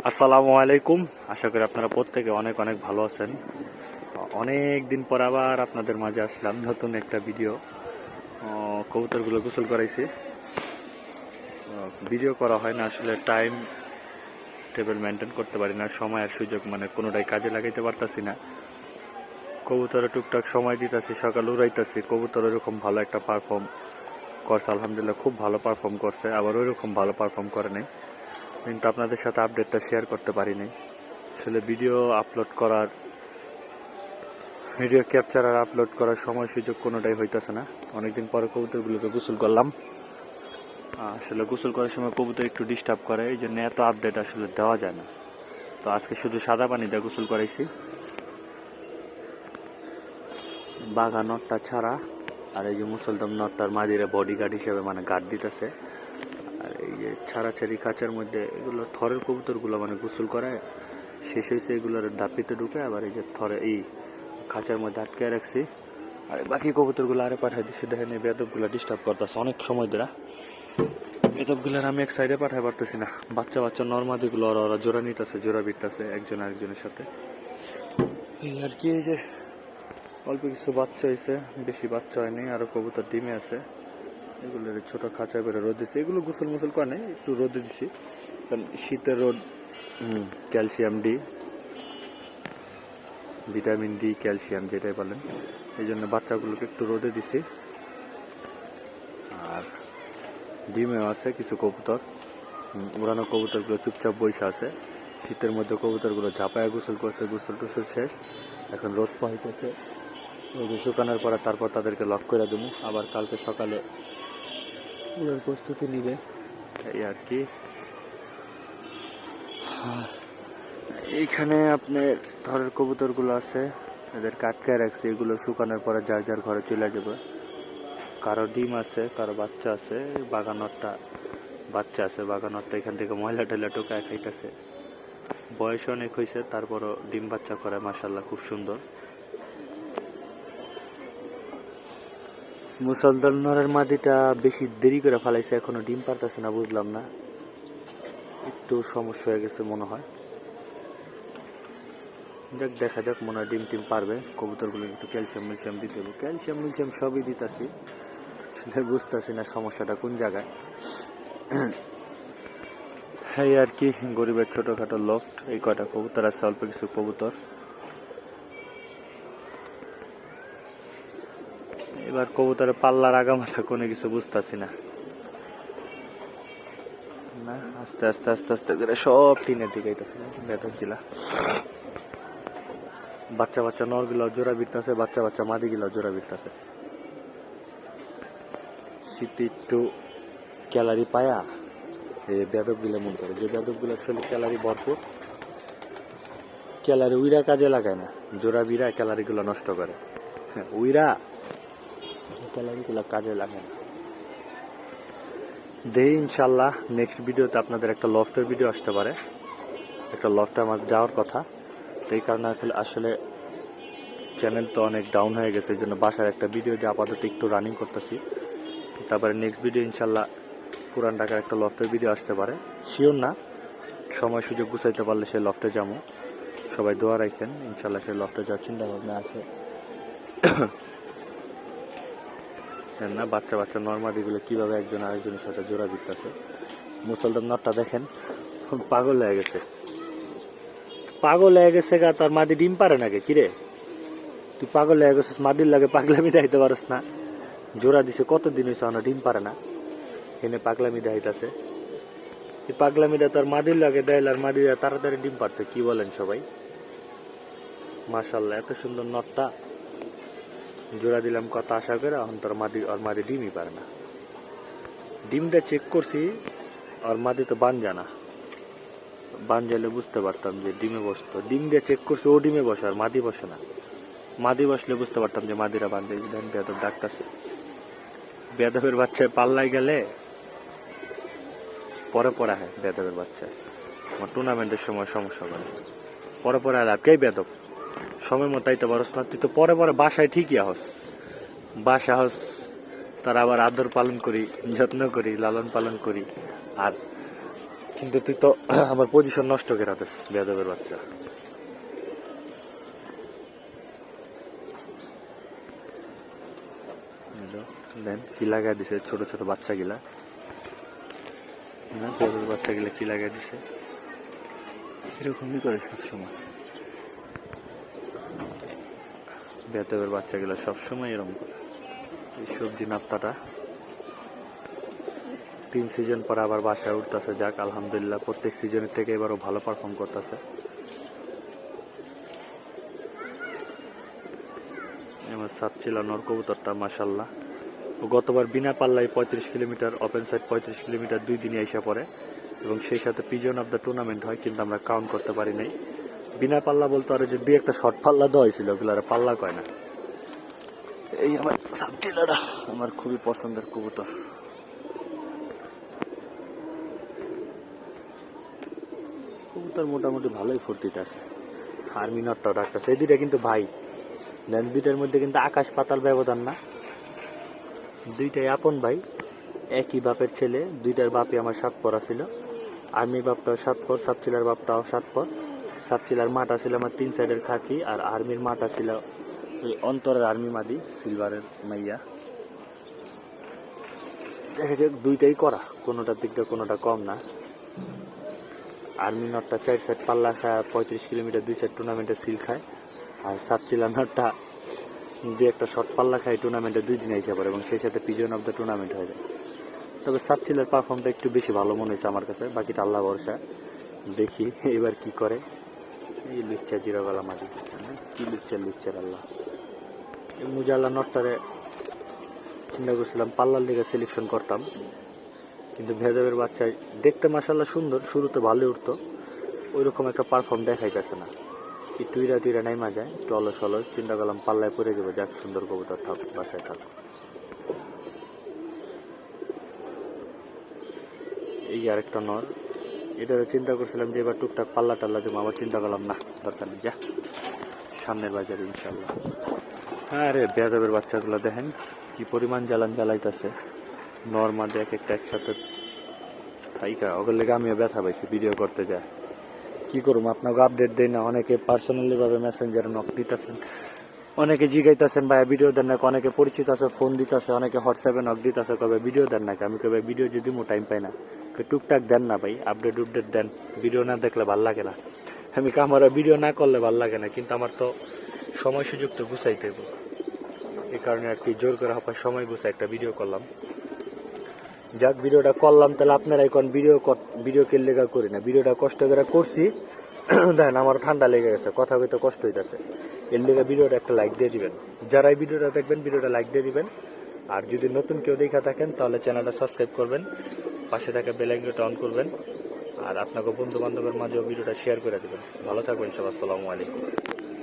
আসসালামু আলাইকুম। আশা করি আপনারা প্রত্যেকে অনেক অনেক ভালো আছেন। অনেক দিন পর আবার আপনাদের মাঝে আসলাম নতুন একটা ভিডিও। কবুতরগুলো গোসল করাইছি। ভিডিও করা হয় না, আসলে টাইম টেবিল মেনটেন করতে পারি না, সময় আর সুযোগ মানে কোনোটাই কাজে লাগাইতে পারতাছি না। কবুতরে টুকটাক সময় দিতেছি, সকাল উড়াইতেছি। কবুতর ওইরকম ভালো একটা পারফর্ম করছে, আলহামদুলিল্লাহ খুব ভালো পারফর্ম করছে। আবার ওইরকম ভালো পারফর্ম করে নাই, কিন্তু আপনাদের সাথে আপডেটটা শেয়ার করতে পারিনি। আসলে ভিডিও ক্যাপচার আর আপলোড করার সময় সুযোগ কোনোটাই হইতেছে না। অনেকদিন পরে কবুতরগুলোকে গোসল করলাম। আসলে গোসল করার সময় কবুতর একটু ডিস্টার্ব করে, এই জন্য এত আপডেট আসলে দেওয়া যায় না। তো আজকে শুধু সাদা পানি দিয়ে গোসল করাইছি, বাঘা নটটা ছাড়া। আর এই যে মুসলদম নটটার মাঝিরে বডিগার্ড হিসেবে মানে গার্ড দিতেছে। আর এই যে ছাড়াছাড়ি খাঁচার মধ্যে এগুলো থরের কবুতরগুলো মানে গোসল করে শেষ হয়েছে, এগুলোর দাপিতে ঢুকে আবার এই যে থরে এই খাঁচার মধ্যে আটকে রাখছি। আর বাকি কবুতরগুলো আরে পাঠাই দিচ্ছি। দেখেন এই বেদবগুলো ডিস্টার্ব করতেছে অনেক সময় ধরে। বেদবগুলোর আমি এক সাইডে পাঠাই পারতেছি না। বাচ্চা বাচ্চা নর্মাদিগুলো ওরা জোড়া নিতেছে, জোড়া বিটতেছে একজন আরেকজনের সাথে। এই আর কি, এই যে অল্প কিছু বাচ্চা হয়েছে, বেশি বাচ্চা হয়নি, আরো কবুতর ডিমে আছে। এগুলোর ছোট খাঁচা করে রোদ দিচ্ছে। এগুলো গোসল মোসল করে নাই, একটু রোদে দিছি, কারণ শীতের রোদ। Calcium D, vitamin D, calcium যেটাই বলেন, এই জন্য বাচ্চাগুলোকে একটু রোদে দিছি। আর ডিমেও আছে কিছু কবুতর। উড়ানো কবুতরগুলো চুপচাপ বসে আছে। শীতের মধ্যে কবুতরগুলো ঝাঁপায় গোসল করছে, গোসল টোসল শেষ, এখন রোদ পাইতেছে। রোদে শুকানোর পরে তারপর তাদেরকে লক করে দেবো, আবার কালকে সকালে উড়ার প্রস্তুতি নিবে। এই আর কি। এইখানে আপনার ধরের কবুতরগুলো আছে, এদেরকে আটকায় রাখছি। এগুলো শুকানোর পরে যার যার ঘরে চলে যাবে। কারো ডিম আছে, কারো বাচ্চা আছে। বাগানরটা বাচ্চা আছে, বাগানরটা এখান থেকে ময়লা টয়লা টোকায় খাইতেছে। বয়স অনেক হয়েছে, তারপরও ডিম বাচ্চা করে মাশাআল্লাহ, খুব সুন্দর। মুসলদনের মাদিটা বেশি দেরি করে ফেলাইছে, এখনো ডিম পারতেছে না, বুঝলাম না, একটু সমস্যা হয়ে গেছে মনে হয়। যাক, দেখা যাক, মনে হয় ডিম টিম পারবে। কবুতরগুলো একটু ক্যালসিয়াম মিলসিয়াম দিতে হবে। ক্যালসিয়াম মিলসিয়াম সবই দিতেছি, আসলে বুঝতেছি না সমস্যাটা কোন জায়গায়। এই আর কি, গরিবের ছোটখাটো লফট। এই কয়টা কবুতর আছে, অল্প কিছু কবুতর। এবার কবুতরের পাল্লার আগামাথা কোনো কিছু বুঝতেছি না। না, আস্তে আস্তে আস্তে আস্তে করে সব টিনের দিকে বেতন দিলা। বাচ্চা বাচ্চা নরগুলো জোড়া বিরতেছে, বাচ্চা বাচ্চা মাদিগুলো জোড়া বিরতেছে। শীতে একটু ক্যালারি পায়া এই বেদবগুলো মন করে, যে বেদবগুলো আসলে ক্যালারি ভরপুর, ক্যালারি উইরা কাজে লাগায় না, জোড়া বিরা ক্যালারিগুলো নষ্ট করে। উইরা ক্যালারিগুলো কাজে লাগে না। দেই ইনশাল্লাহ নেক্সট ভিডিওতে আপনাদের একটা লফটের ভিডিও আসতে পারে। একটা লফটে আমার যাওয়ার কথা, তো এই কারণে আসলে চ্যানেল তো অনেক ডাউন হয়ে গেছে, এই জন্য বাসার একটা ভিডিও দিয়ে আপাতত একটু রানিং করতেছি। তারপরে নেক্সট ভিডিও ইনশাল্লাহ পুরান ঢাকার একটা লফটের ভিডিও আসতে পারে, শিওর না, সময় সুযোগ গুছাইতে পারলে সেই লফটে যাবো। সবাই দোয়া রাখেন, ইনশাল্লাহ সেই লফটে যাওয়ার চিন্তা ভাবনা আছে। না, বাচ্চা বাচ্চা নর্মাদিগুলো কিভাবে একজন আরেকজনের সাথে জোড়া দিতেছে। মুসলদম নটটা দেখেন, পাগল হয়ে গেছে, পাগল হয়ে গেছে গা। তোর মাদি ডিম পারে নাকি? কিরে তুই পাগল হয়ে গেছিস, মাদির লাগে পাগলামি দেখাইতে পারস না? জোড়া দিছে কতদিন হয়েছে, না ডিম পারে না, এনে পাগলামি দেখাইতেছে। এই পাগলামিটা তোর মাদির লাগে দেয়, আর মাদিরা তাড়াতাড়ি ডিম পারতো। কি বলেন সবাই? মাশাল্লাহ, এত সুন্দর নটটা জোড়া দিলাম কত আশা করে, এখন তোর মাদি ডিমই পারে না। ডিমটা চেক করছি, আর মাদি তো বান জানা, বান জালে বুঝতে পারতাম যে ডিমে বসতো। ডিম দিয়ে চেক করছি, ও ডিমে বসে, আর মাদি বসে না। মাদি বসলে বুঝতে পারতাম যে মাদিরা বান্ধে। বেদব ডাকতেছে, বেদবের বাচ্চায় পাল্লাই গেলে পরে পরে হয়। বেদবের বাচ্চায় আমার টুর্নামেন্টের সময় সমস্যা করে, পরে পরে আলাপ কে বেদব, সময় মতো আইতে পারস না। তুই তো পরে পরে বাসায় ঠিকই আহস, বাসা হস, তার আবার আদর পালন করি, যত্ন করি, লালন পালন করি। আর কিন্তু তুই তো আমার পজিশন নষ্ট করে দিস বেয়াদবের বাচ্চা। দেন কি লাগাই দিছে ছোট ছোট বাচ্চা গিলা, না বেয়াদবের বাচ্চা গিলা কি লাগাই দিছে, এরকমই করে সবসময় বেয়াদবের বাচ্চা গিলা সবসময় এরকম করে। এই সবজি নাপ্তাটা 3 সিজন পর আবার বাসায় উঠতেছে, যাক আলহামদুলিল্লাহ প্রত্যেক সিজনের থেকে এবারও ভালো পারফর্ম করতেছে। আমার সাতচিলা নর কবুতরটা মাশাল্লাহ, ও গতবার বিনা পাল্লায় 35 কিলোমিটার, ওপেন সাইড 35 কিলোমিটার 2 দিনে এসে পড়ে, এবং সেই সাথে পিজন অফ দ্য টুর্নামেন্ট হয়, কিন্তু আমরা কাউন্ট করতে পারি নাই। বিনা পাল্লা বলতে আরো যে 2-1টা শর্ট পাল্লা দেওয়া হয়েছিল, ওগুলো আর পাল্লা কয় না। এই আমার সাতচিলাটা আমার খুবই পছন্দের কবুতর। কবুতর মোটামুটি ভালোই ফুর্তিতে আছে। আর্মি নটটাও ডাকতেছে, এই দুইটা কিন্তু ভাই, দেন দুইটার মধ্যে কিন্তু আকাশ পাতাল ব্যবধান না, দুইটাই আপন ভাই, একই বাপের ছেলে। দুইটার বাপই আমার 7 পর ছিল, আর্মি বাপটাও 7 পর, সাতচিলার বাপটাও 7 পর। সাতচিলার মাটা ছিল আমার 3 সাইডের খাকি, আর আর্মির মাটা ছিল ওই অন্তরের আর্মি মাদি সিলভারের মাইয়া। দেখা যাক দুইটাই করা, কোনোটার দিক দিয়ে কোনোটা কম না। আর্মি নটটা 4 সাইড পাল্লা খায়, 35 কিলোমিটার 2 সাইড টুর্নামেন্টে সিল খায়, আর সাতচিলা নটটা 2-1টা শর্ট পাল্লা খায়, টুর্নামেন্টে 2 দিনে এসে পড়ে, এবং সেই সাথে পিজন অফ দ্য টুর্নামেন্ট হয়ে যায়। তবে সাতচিলার পারফর্মটা একটু বেশি ভালো মনে হয়েছে আমার কাছে, বাকিটা আল্লাহ ভরসা, দেখি এবার কি করে। এই লুচ্চা জিরাগলা মাদি, কি লুচ্চার আল্লাহ। এই মুজাল্লা নটটারে চিন্তা করছিলাম পাল্লার দিকে সিলেকশন করতাম, কিন্তু ভেদাবের বাচ্চায় দেখতে মাশাল্লাহ সুন্দর, শুরুতে ভালো উঠতো, ওইরকম একটা পারফর্ম দেখাইতেছে না, একটু ইরা নাইমা যায়, একটু অলস অলস। চিন্তা করলাম পাল্লায় পড়ে যাবো, যাক সুন্দর কবুতর থাক, বাসায় থাক। এই আরেকটা নর, এটা চিন্তা করছিলাম যে এবার টুকটাক পাল্লা টাল্লা দেবো, আবার চিন্তা করলাম না, দরকার নেই, যা সামনের বাজারে ইনশাল্লাহ। হ্যাঁ রে, বেয়াদবের বাচ্চাগুলো দেখেন কি পরিমাণ জ্বালাইতেছে, নর মাঝে এক একটা একসাথে থাইকা, ওগুলো লেগে আমিও ব্যথা পাইছি ভিডিও করতে যায়। কি করুম, আপনাকে আপডেট দেয় না, অনেকে পার্সোনালি ভাবে মেসেঞ্জারে নক দিতেছেন, অনেকে জিগাইতেছেন ভাই ভিডিও দেন না, অনেকে পরিচিত আছে ফোন দিতেছে, অনেকে হোয়াটসঅ্যাপে নক দিতেছে, কবে ভিডিও দেন নাকি। আমি কবে ভিডিও যদি টাইম পাই না, টুকটাক দেন না ভাই, আপডেট দেন, ভিডিও না দেখলে ভাল লাগে না। আমি আমার ভিডিও না করলে ভাল লাগে না, কিন্তু আমার তো সময় সুযোগ তো গুছাইতে হবে, এই কারণে আর কি জোর করে হাফায় সময় গুছাই একটা ভিডিও করলাম। যাক ভিডিওটা করলাম, তাহলে আপনারা এখন ভিডিও কে লেগা করি না, ভিডিওটা কষ্ট করে করছি দেখেন আমার ঠান্ডা লেগে গেছে, কথা কইতে কষ্ট হইতেছে, এর লেগে ভিডিওটা একটা লাইক দিয়ে দিবেন, যারা এই ভিডিওটা দেখবেন ভিডিওটা লাইক দিয়ে দিবেন। আর যদি নতুন কেউ দেখা থাকেন তাহলে চ্যানেলটা সাবস্ক্রাইব করবেন, পাশে থাকা বেল আইকনটা অন করবেন, আর আপনাকে বন্ধু বান্ধবের মাঝেও ভিডিওটা শেয়ার করে দিবেন। ভালো থাকবেন সব, আসসালামু আলাইকুম।